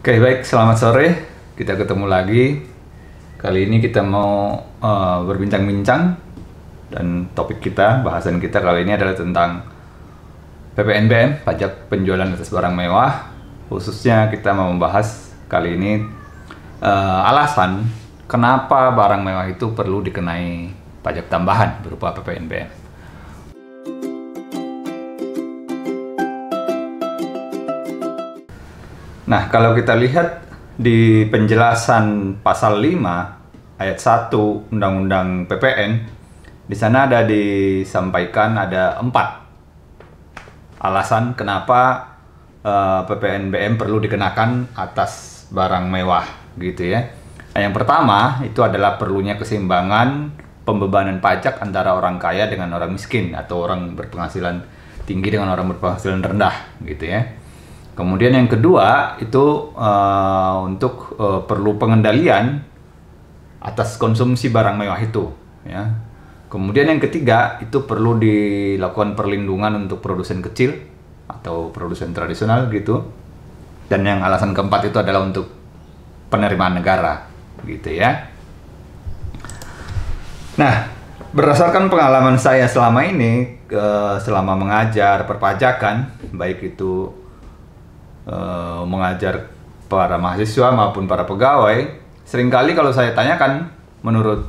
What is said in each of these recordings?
Oke, baik. Selamat sore. Kita ketemu lagi. Kali ini kita mau berbincang-bincang dan topik kita, bahasan kita kali ini adalah tentang PPNBM, pajak penjualan atas barang mewah. Khususnya kita mau membahas kali ini alasan kenapa barang mewah itu perlu dikenai pajak tambahan berupa PPNBM. Nah, kalau kita lihat di penjelasan pasal 5 ayat 1 Undang-Undang PPN, di sana ada disampaikan ada 4 alasan kenapa PPNBM perlu dikenakan atas barang mewah gitu ya. Nah, yang pertama itu adalah perlunya keseimbangan pembebanan pajak antara orang kaya dengan orang miskin atau orang berpenghasilan tinggi dengan orang berpenghasilan rendah gitu ya. Kemudian yang kedua itu untuk perlu pengendalian atas konsumsi barang mewah itu ya. Kemudian yang ketiga itu perlu dilakukan perlindungan untuk produsen kecil atau produsen tradisional gitu. Dan yang alasan keempat itu adalah untuk penerimaan negara gitu ya. Nah, berdasarkan pengalaman saya selama ini selama mengajar perpajakan, baik itu mengajar para mahasiswa maupun para pegawai, seringkali kalau saya tanyakan menurut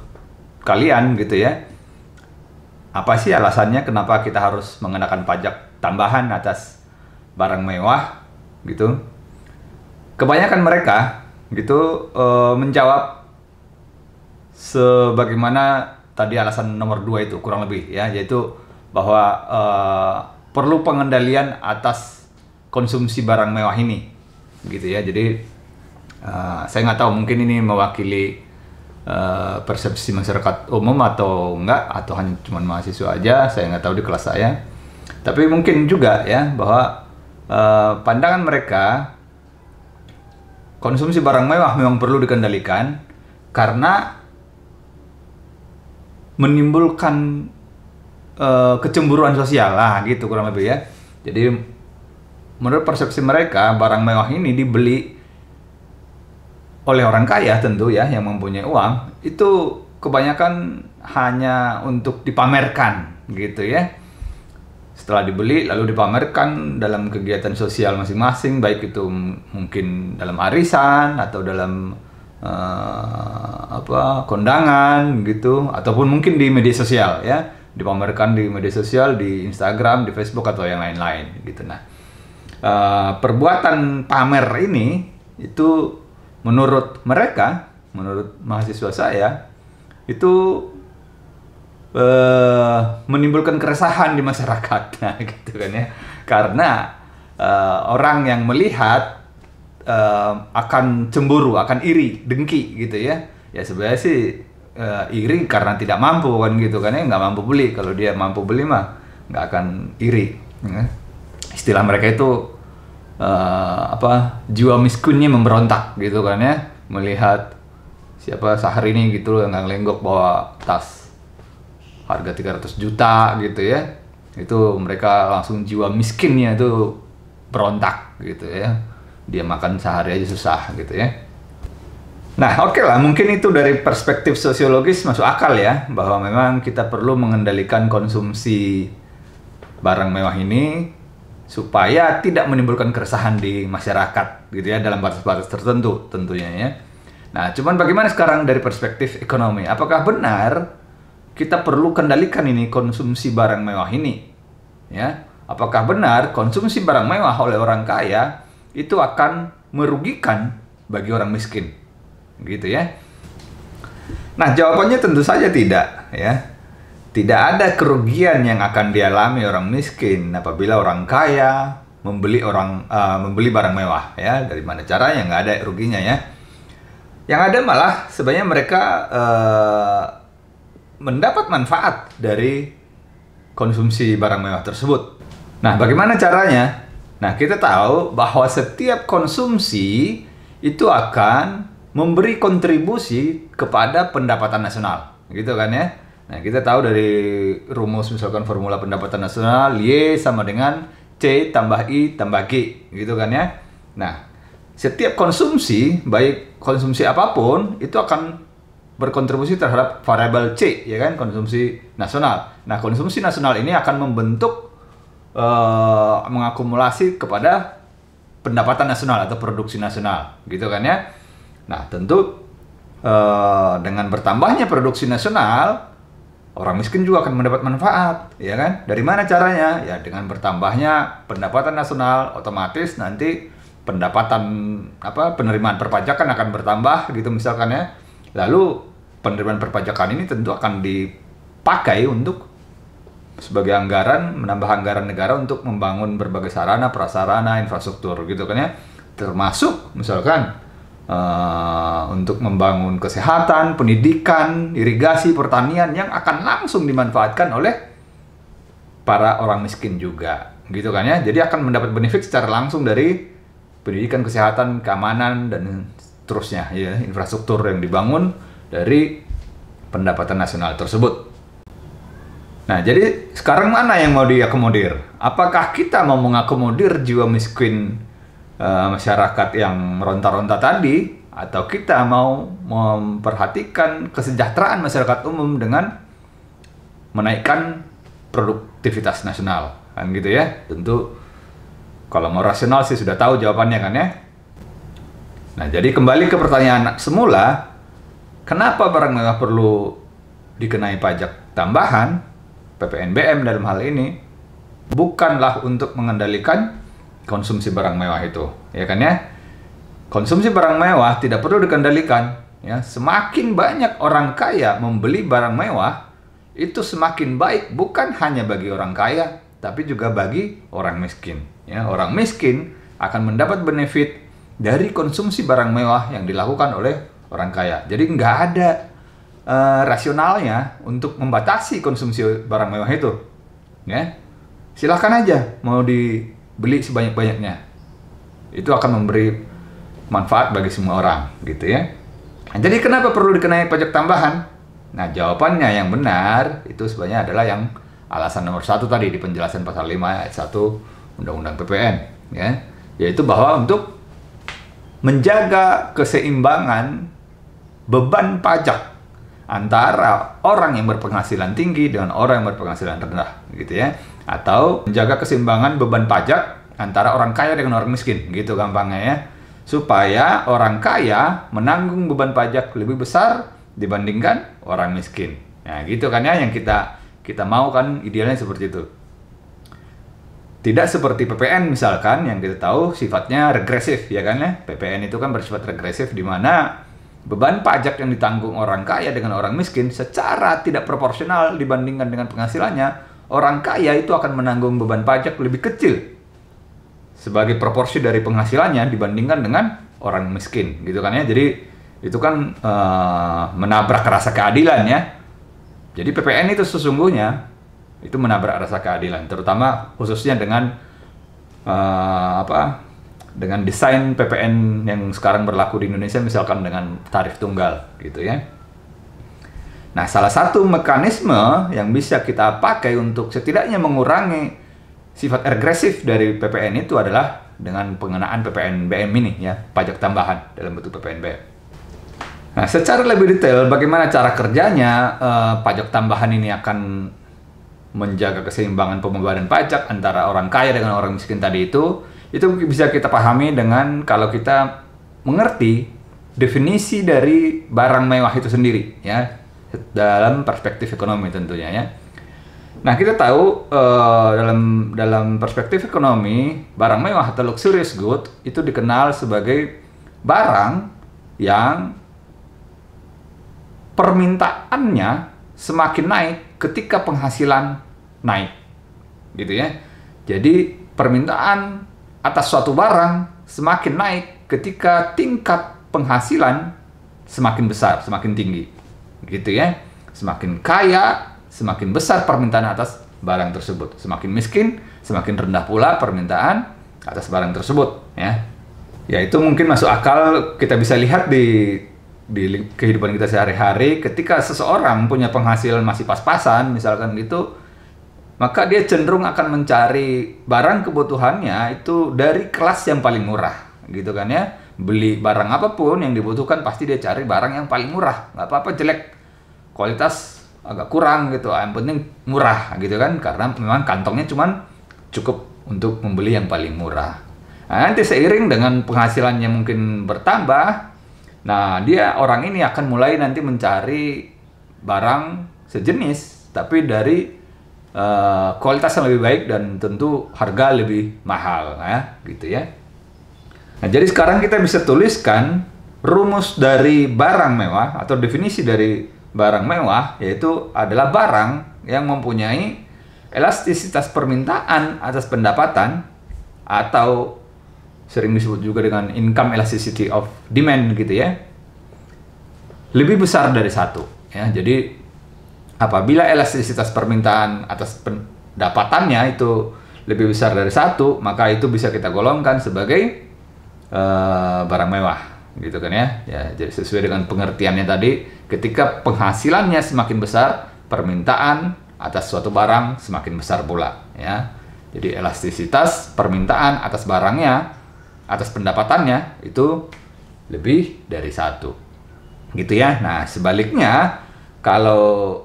kalian gitu ya, apa sih alasannya kenapa kita harus mengenakan pajak tambahan atas barang mewah gitu, kebanyakan mereka gitu menjawab sebagaimana tadi alasan nomor 2 itu kurang lebih ya, yaitu bahwa perlu pengendalian atas konsumsi barang mewah ini gitu ya. Jadi saya nggak tahu mungkin ini mewakili persepsi masyarakat umum atau enggak, atau hanya cuma mahasiswa aja, saya nggak tahu di kelas saya. Tapi mungkin juga ya bahwa pandangan mereka konsumsi barang mewah memang perlu dikendalikan karena menimbulkan kecemburuan sosial lah gitu kurang lebih ya. Jadi menurut persepsi mereka, barang mewah ini dibeli oleh orang kaya tentu ya, yang mempunyai uang, itu kebanyakan hanya untuk dipamerkan gitu ya. Setelah dibeli lalu dipamerkan dalam kegiatan sosial masing-masing, baik itu mungkin dalam arisan atau dalam kondangan gitu, ataupun mungkin di media sosial ya, dipamerkan di media sosial, di Instagram, di Facebook atau yang lain-lain gitu. Nah, perbuatan pamer ini itu menurut mereka, menurut mahasiswa saya, itu menimbulkan keresahan di masyarakat, nah, gitu kan ya, karena orang yang melihat akan cemburu, akan iri, dengki gitu ya. Ya sebenarnya sih iri karena tidak mampu kan gitu kan ya, nggak mampu beli. Kalau dia mampu beli mah nggak akan iri ya. Istilah mereka itu jiwa miskinnya memberontak gitu kan ya, melihat siapa sehari ini gitu yang lenggok bawa tas harga 300 juta gitu ya, itu mereka langsung jiwa miskinnya itu berontak gitu ya, dia makan sehari aja susah gitu ya. Nah, oke lah, mungkin itu dari perspektif sosiologis masuk akal ya, bahwa memang kita perlu mengendalikan konsumsi barang mewah ini supaya tidak menimbulkan keresahan di masyarakat gitu ya, dalam batas-batas tertentu tentunya ya. Nah, cuman bagaimana sekarang dari perspektif ekonomi? Apakah benar kita perlu kendalikan ini konsumsi barang mewah ini? Ya, apakah benar konsumsi barang mewah oleh orang kaya itu akan merugikan bagi orang miskin? Gitu ya. Nah, jawabannya tentu saja tidak ya. Tidak ada kerugian yang akan dialami orang miskin apabila orang kaya membeli barang mewah ya. Dari mana caranya? Nggak ada ruginya ya. Yang ada malah sebenarnya mereka mendapat manfaat dari konsumsi barang mewah tersebut. Nah, bagaimana caranya? Nah, kita tahu bahwa setiap konsumsi itu akan memberi kontribusi kepada pendapatan nasional, gitu kan ya. Nah, kita tahu dari rumus misalkan formula pendapatan nasional, Y sama dengan C tambah I tambah G, gitu kan ya. Nah, setiap konsumsi, baik konsumsi apapun, itu akan berkontribusi terhadap variabel C, ya kan, konsumsi nasional. Nah, konsumsi nasional ini akan membentuk, mengakumulasi kepada pendapatan nasional atau produksi nasional, gitu kan ya. Nah, tentu dengan bertambahnya produksi nasional, orang miskin juga akan mendapat manfaat, ya kan? Dari mana caranya? Ya dengan bertambahnya pendapatan nasional, otomatis nanti penerimaan perpajakan akan bertambah gitu misalkan ya. Lalu penerimaan perpajakan ini tentu akan dipakai untuk sebagai anggaran, menambah anggaran negara untuk membangun berbagai sarana, prasarana, infrastruktur gitu kan ya. Termasuk misalkan untuk membangun kesehatan, pendidikan, irigasi, pertanian yang akan langsung dimanfaatkan oleh para orang miskin juga, gitu kan ya. Jadi akan mendapat benefit secara langsung dari pendidikan, kesehatan, keamanan dan seterusnya, ya, infrastruktur yang dibangun dari pendapatan nasional tersebut. Nah, jadi sekarang mana yang mau diakomodir? Apakah kita mau mengakomodir jiwa miskin masyarakat yang meronta-ronta tadi, atau kita mau memperhatikan kesejahteraan masyarakat umum dengan menaikkan produktivitas nasional, kan gitu ya? Tentu kalau mau rasional sih sudah tahu jawabannya kan ya. Nah, jadi kembali ke pertanyaan semula, kenapa barang mewah perlu dikenai pajak tambahan? PPNBM dalam hal ini bukanlah untuk mengendalikan konsumsi barang mewah itu, ya kan ya? Konsumsi barang mewah tidak perlu dikendalikan, ya. Semakin banyak orang kaya membeli barang mewah, itu semakin baik bukan hanya bagi orang kaya, tapi juga bagi orang miskin, ya. Orang miskin akan mendapat benefit dari konsumsi barang mewah yang dilakukan oleh orang kaya. Jadi nggak ada rasionalnya untuk membatasi konsumsi barang mewah itu, ya. Silahkan aja mau dibeli sebanyak-banyaknya, itu akan memberi manfaat bagi semua orang, gitu ya. Nah, jadi kenapa perlu dikenai pajak tambahan? Nah, jawabannya yang benar itu sebenarnya adalah yang alasan nomor 1 tadi di penjelasan pasal 5 ayat 1 Undang-Undang PPN, ya, yaitu bahwa untuk menjaga keseimbangan beban pajak antara orang yang berpenghasilan tinggi dengan orang yang berpenghasilan rendah, gitu ya, atau menjaga keseimbangan beban pajak antara orang kaya dengan orang miskin, gitu gampangnya ya, supaya orang kaya menanggung beban pajak lebih besar dibandingkan orang miskin. Nah, gitu kan ya, yang kita mau kan idealnya seperti itu. Tidak seperti PPN misalkan yang kita tahu sifatnya regresif, ya kan ya. PPN itu kan bersifat regresif di mana beban pajak yang ditanggung orang kaya dengan orang miskin secara tidak proporsional dibandingkan dengan penghasilannya. Orang kaya itu akan menanggung beban pajak lebih kecil sebagai proporsi dari penghasilannya dibandingkan dengan orang miskin, gitu kan ya. Jadi itu kan menabrak rasa keadilan ya. Jadi PPN itu sesungguhnya itu menabrak rasa keadilan, terutama khususnya dengan dengan desain PPN yang sekarang berlaku di Indonesia, misalkan dengan tarif tunggal, gitu ya. Nah, salah satu mekanisme yang bisa kita pakai untuk setidaknya mengurangi sifat regresif dari PPN itu adalah dengan pengenaan PPNBM ini, ya, pajak tambahan dalam bentuk PPNBM. Nah, secara lebih detail bagaimana cara kerjanya pajak tambahan ini akan menjaga keseimbangan pembayaran pajak antara orang kaya dengan orang miskin tadi itu bisa kita pahami dengan kalau kita mengerti definisi dari barang mewah itu sendiri, ya, dalam perspektif ekonomi tentunya ya. Nah, kita tahu dalam perspektif ekonomi, barang mewah atau luxurious good itu dikenal sebagai barang yang permintaannya semakin naik ketika penghasilan naik, gitu ya. Jadi permintaan atas suatu barang semakin naik ketika tingkat penghasilan semakin besar, semakin tinggi, gitu ya. Semakin kaya, semakin besar permintaan atas barang tersebut. Semakin miskin, semakin rendah pula permintaan atas barang tersebut, ya. Ya, itu mungkin masuk akal, kita bisa lihat di kehidupan kita sehari-hari. Ketika seseorang punya penghasilan masih pas-pasan, misalkan gitu, maka dia cenderung akan mencari barang kebutuhannya itu dari kelas yang paling murah, gitu kan ya. beli barang apapun yang dibutuhkan pasti dia cari barang yang paling murah. Nggak apa-apa jelek, kualitas agak kurang gitu, yang penting murah gitu kan, karena memang kantongnya cuman cukup untuk membeli yang paling murah. Nah, nanti seiring dengan penghasilannya mungkin bertambah, nah dia orang ini akan mulai nanti mencari barang sejenis tapi dari kualitas yang lebih baik dan tentu harga lebih mahal, ya gitu ya. Nah, jadi sekarang kita bisa tuliskan rumus dari barang mewah atau definisi dari barang mewah, yaitu adalah barang yang mempunyai elastisitas permintaan atas pendapatan, atau sering disebut juga dengan income elasticity of demand gitu ya, lebih besar dari satu, ya. Jadi apabila elastisitas permintaan atas pendapatannya itu lebih besar dari satu, maka itu bisa kita golongkan sebagai barang mewah, gitu kan ya. Ya, jadi sesuai dengan pengertiannya tadi, ketika penghasilannya semakin besar, permintaan atas suatu barang semakin besar pula, ya. Jadi elastisitas permintaan atas barangnya, atas pendapatannya itu lebih dari satu, gitu ya. Nah, sebaliknya kalau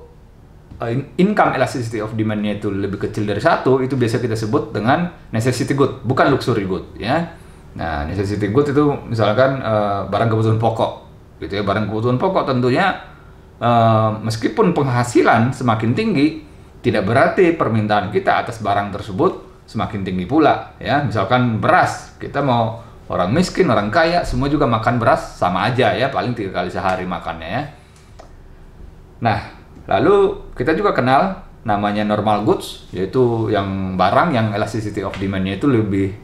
income elasticity of demand-nya itu lebih kecil dari satu, itu biasa kita sebut dengan necessity good, bukan luxury good, ya. Nah, necessity good itu misalkan barang kebutuhan pokok, gitu ya. Barang kebutuhan pokok tentunya meskipun penghasilan semakin tinggi, tidak berarti permintaan kita atas barang tersebut semakin tinggi pula, ya. Misalkan beras, kita mau orang miskin, orang kaya, semua juga makan beras sama aja, ya. Paling 3 kali sehari makannya, ya. Nah, lalu kita juga kenal namanya normal goods, yaitu yang barang yang elasticity of demand-nya itu lebih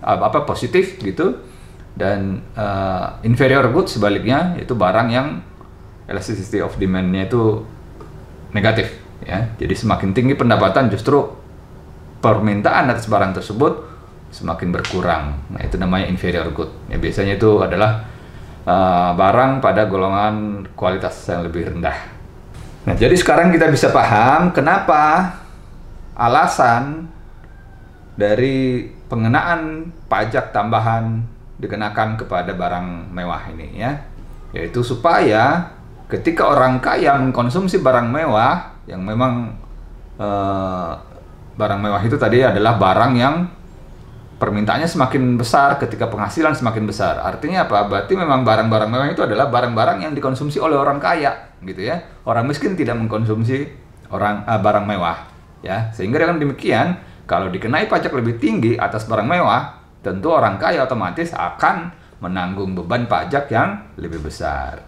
positif gitu, dan inferior goods sebaliknya, yaitu barang yang elasticity of demand-nya itu negatif, ya. Jadi semakin tinggi pendapatan justru permintaan atas barang tersebut semakin berkurang. Nah, itu namanya inferior good. Ya, biasanya itu adalah barang pada golongan kualitas yang lebih rendah. Nah, jadi sekarang kita bisa paham kenapa alasan dari pengenaan pajak tambahan dikenakan kepada barang mewah ini, ya. Yaitu supaya ketika orang kaya mengkonsumsi barang mewah, yang memang barang mewah itu tadi adalah barang yang permintaannya semakin besar ketika penghasilan semakin besar. Artinya apa? Berarti memang barang-barang mewah itu adalah barang-barang yang dikonsumsi oleh orang kaya, gitu ya. Orang miskin tidak mengkonsumsi barang mewah, ya. Sehingga dengan demikian, kalau dikenai pajak lebih tinggi atas barang mewah, tentu orang kaya otomatis akan menanggung beban pajak yang lebih besar.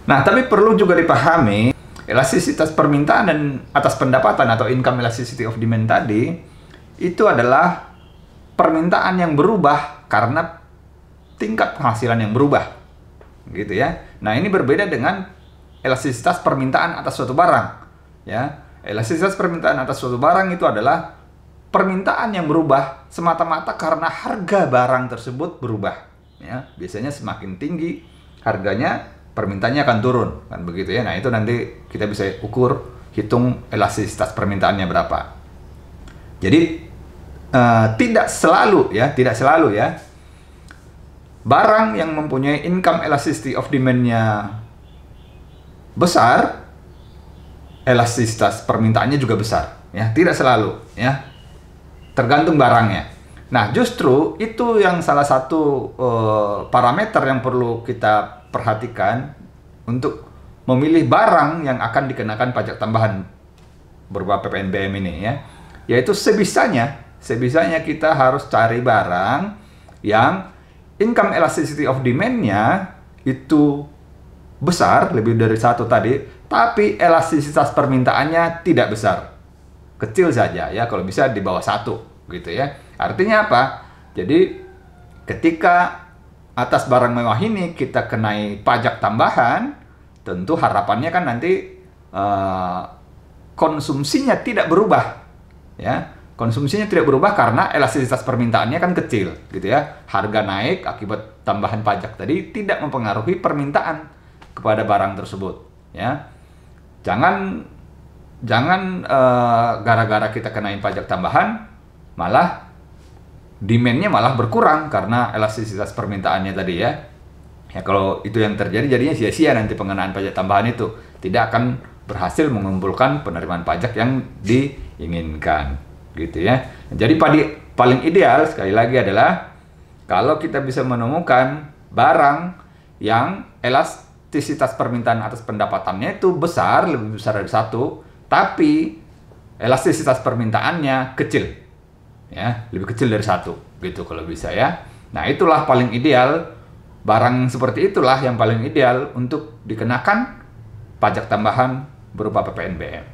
Nah, tapi perlu juga dipahami, elastisitas permintaan dan atas pendapatan atau income elasticity of demand tadi itu adalah permintaan yang berubah karena tingkat penghasilan yang berubah, gitu ya. Nah, ini berbeda dengan elastisitas permintaan atas suatu barang, ya. Elastisitas permintaan atas suatu barang itu adalah permintaan yang berubah semata-mata karena harga barang tersebut berubah, ya. Biasanya semakin tinggi harganya, permintaannya akan turun, kan begitu ya. Nah, itu nanti kita bisa ukur, hitung elastisitas permintaannya berapa. Jadi tidak selalu ya barang yang mempunyai income elasticity of demand-nya besar, elastisitas permintaannya juga besar, ya. Tidak selalu, ya. Tergantung barangnya. Nah, justru itu yang salah satu parameter yang perlu kita perhatikan untuk memilih barang yang akan dikenakan pajak tambahan berupa PPNBM ini, ya. Yaitu sebisanya kita harus cari barang yang income elasticity of demand-nya itu besar, lebih dari satu tadi, tapi elastisitas permintaannya tidak besar, kecil saja, ya. Kalau bisa di bawah satu, gitu ya. Artinya apa? Jadi ketika atas barang mewah ini kita kenai pajak tambahan, tentu harapannya kan nanti konsumsinya tidak berubah, ya. Konsumsinya tidak berubah karena elastisitas permintaannya kan kecil, gitu ya. Harga naik akibat tambahan pajak tadi tidak mempengaruhi permintaan kepada barang tersebut, ya. Jangan gara-gara kita kenain pajak tambahan malah demand-nya malah berkurang karena elastisitas permintaannya tadi ya. Ya kalau itu yang terjadi, jadinya sia-sia nanti pengenaan pajak tambahan itu. Tidak akan berhasil mengumpulkan penerimaan pajak yang diinginkan, gitu ya. Jadi paling ideal sekali lagi adalah kalau kita bisa menemukan barang yang elastisitas permintaan atas pendapatannya itu besar, lebih besar dari satu, tapi elastisitas permintaannya kecil, ya, lebih kecil dari satu, gitu kalau bisa ya. Nah itulah paling ideal, barang seperti itulah yang paling ideal untuk dikenakan pajak tambahan berupa PPNBM.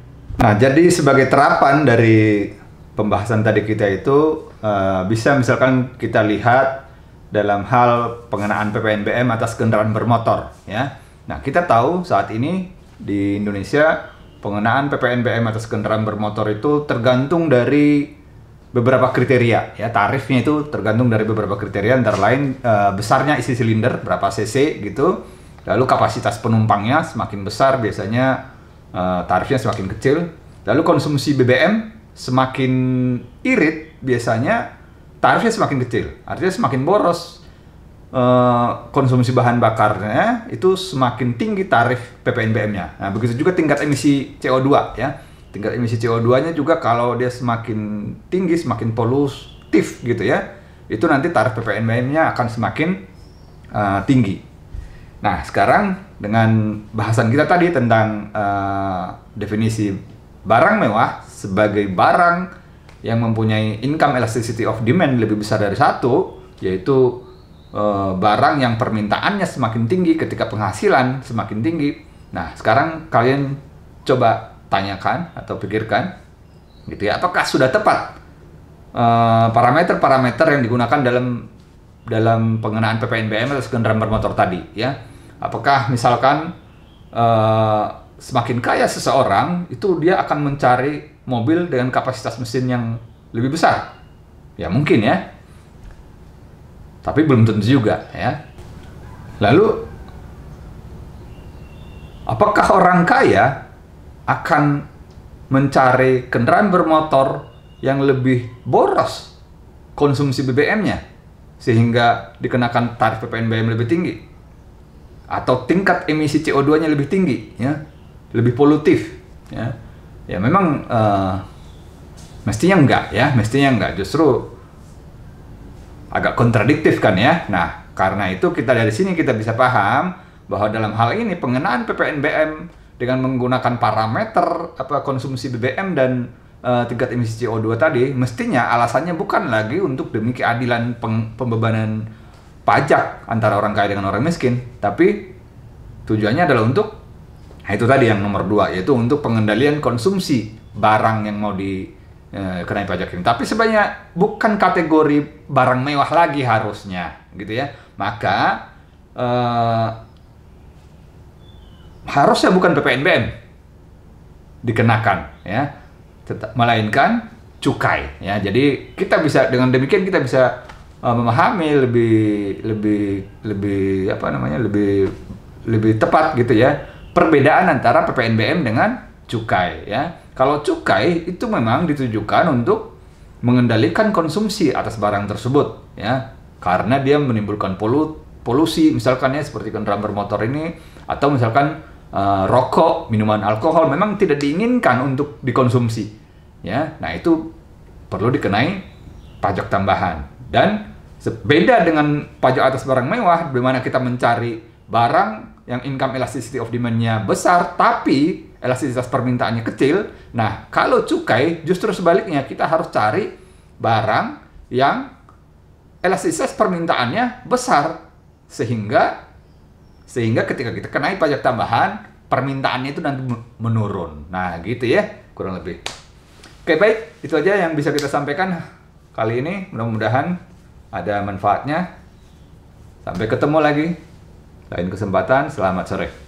Nah jadi sebagai terapan dari pembahasan tadi kita itu bisa misalkan kita lihat dalam hal pengenaan PPNBM atas kendaraan bermotor ya. Nah, kita tahu saat ini di Indonesia pengenaan PPNBM atas kendaraan bermotor itu tergantung dari beberapa kriteria ya. Tarifnya itu tergantung dari beberapa kriteria, antara lain besarnya isi silinder berapa cc gitu. Lalu kapasitas penumpangnya semakin besar biasanya tarifnya semakin kecil. Lalu konsumsi BBM semakin irit biasanya tarifnya semakin kecil, artinya semakin boros konsumsi bahan bakarnya, itu semakin tinggi tarif PPNBM-nya. Nah, begitu juga tingkat emisi CO2 ya. Tingkat emisi CO2-nya juga kalau dia semakin tinggi, semakin polutif gitu ya, itu nanti tarif PPNBM-nya akan semakin tinggi. Nah, sekarang dengan bahasan kita tadi tentang definisi barang mewah sebagai barang yang mempunyai income elasticity of demand lebih besar dari satu, yaitu barang yang permintaannya semakin tinggi ketika penghasilan semakin tinggi. Nah, sekarang kalian coba tanyakan atau pikirkan, gitu ya, apakah sudah tepat parameter-parameter yang digunakan dalam pengenaan PPNBM atas kendaraan bermotor tadi, ya? Apakah misalkan semakin kaya seseorang itu dia akan mencari mobil dengan kapasitas mesin yang lebih besar? Ya mungkin ya, tapi belum tentu juga ya. Lalu apakah orang kaya akan mencari kendaraan bermotor yang lebih boros konsumsi BBM-nya sehingga dikenakan tarif PPNBM lebih tinggi, atau tingkat emisi CO2-nya lebih tinggi ya, lebih polutif ya? Ya memang mestinya enggak ya, mestinya enggak, justru agak kontradiktif kan ya. Nah, karena itu kita dari sini kita bisa paham bahwa dalam hal ini pengenaan PPNBM dengan menggunakan parameter konsumsi BBM dan tingkat emisi CO2 tadi, mestinya alasannya bukan lagi untuk demi keadilan pembebanan pajak antara orang kaya dengan orang miskin, tapi tujuannya adalah untuk, nah itu tadi yang nomor 2, yaitu untuk pengendalian konsumsi barang yang mau dikenai pajak ini. Tapi sebenarnya bukan kategori barang mewah lagi harusnya, gitu ya. Maka harusnya bukan PPNBM dikenakan, ya, melainkan cukai, ya. Jadi kita bisa dengan demikian kita bisa memahami lebih tepat gitu ya, perbedaan antara PPNBM dengan cukai ya. Kalau cukai itu memang ditujukan untuk mengendalikan konsumsi atas barang tersebut ya, karena dia menimbulkan polusi misalkan ya, seperti kendaraan bermotor ini, atau misalkan rokok, minuman alkohol memang tidak diinginkan untuk dikonsumsi ya. Nah, itu perlu dikenai pajak tambahan. Dan beda dengan pajak atas barang mewah, di mana kita mencari barang yang income elasticity of demand-nya besar, tapi elastisitas permintaannya kecil. Nah, kalau cukai justru sebaliknya, kita harus cari barang yang elastisitas permintaannya besar, sehingga ketika kita kenai pajak tambahan, permintaannya itu nanti menurun. Nah, gitu ya, kurang lebih. Oke, baik, itu aja yang bisa kita sampaikan kali ini. Mudah-mudahan ada manfaatnya. Sampai ketemu lagi lain kesempatan. Selamat sore.